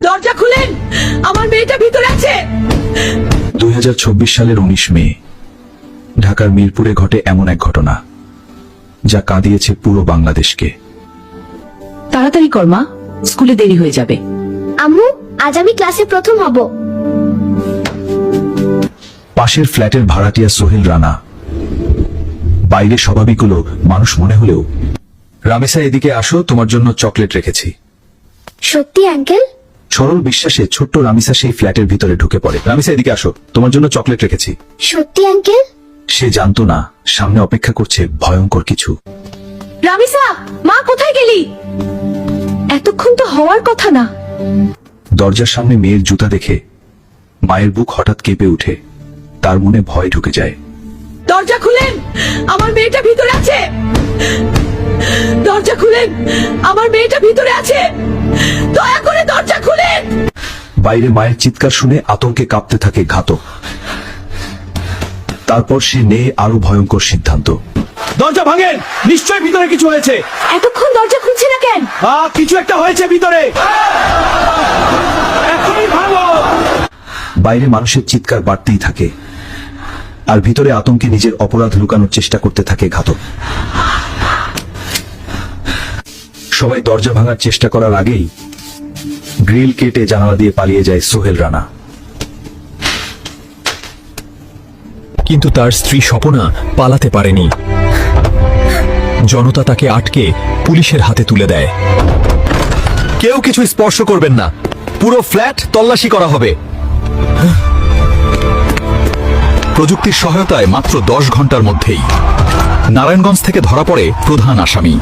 দরজা খুলেন, আমার মেয়েটা ভিতরে আছে। 2024 সালের 19 মে ঢাকার মিরপুরে ঘটে এমন এক ঘটনা যা কাঁদিয়েছে পুরো বাংলাদেশকে। তাড়াতাড়ি কর মা, স্কুলে দেরি হয়ে যাবে। আম্মু, আজ আমি ক্লাসে প্রথম হব। পাশের ফ্ল্যাটের ভাড়াটিয়া সোহেল রানা বাইরে স্বাভাবিক হলো মানুষ মনে হলেও, রামেসা এদিকে আসো, তোমার জন্য চকলেট রেখেছি। সত্যি আঙ্কেল? সরল বিশ্বাসে ছোট্ট রামিসা সেই ফ্ল্যাটের ভিতরে ঢুকে পড়ে। রামিসা এদিকে আসো, তোমার জন্য চকলেট রেখেছি। সত্যি আঙ্কেল? সে জানতো না সামনে অপেক্ষা করছে ভয়ঙ্কর কিছু। রামিসা, মা কোথায় গেলি? এতক্ষণ তো হওয়ার কথা না। দরজার সামনে মেয়ের জুতা দেখে মায়ের বুক হঠাৎ কেঁপে উঠে, তার মনে ভয় ঢুকে যায়। দরজা খুলেন, আমার মেয়েটা ভিতরে আছে। দরজা খুলেন, আমার মেয়েটা ভিতরে আছে। দয়া করে দরজা খুলেন। বাইরে মায়ের চিৎকার শুনে আতঙ্কে কাঁপতে থাকে ঘাতক। তারপর সে নেয় আরো ভয়ঙ্কর সিদ্ধান্ত। দরজা ভাঙেন, নিশ্চয়ই ভিতরে কিছু হয়েছে। এতক্ষণ দরজা খুলছে না কেন? কিছু একটা হয়েছে ভিতরে, এখনই ভাঙো। বাইরে মানুষের চিৎকার বাড়তেই থাকে, আর ভিতরে আতঙ্কে নিজের অপরাধ লুকানোর চেষ্টা করতে থাকে ঘাতক। সবাই দরজা ভাঙার চেষ্টা করার আগেই গ্রিল কেটে জানালা দিয়ে পালিয়ে যায় সোহেল রানা। কিন্তু তার স্ত্রী স্বপনা পালাতে পারেনি। জনতা তাকে আটকে পুলিশের হাতে তুলে দেয়। কেউ কিছু স্পর্শ করবেন না, পুরো ফ্ল্যাট তল্লাশি করা হবে। প্রযুক্তির সহায়তায় মাত্র 10 ঘন্টার মধ্যেই নারায়ণগঞ্জ থেকে ধরা পড়ে প্রধান আসামি।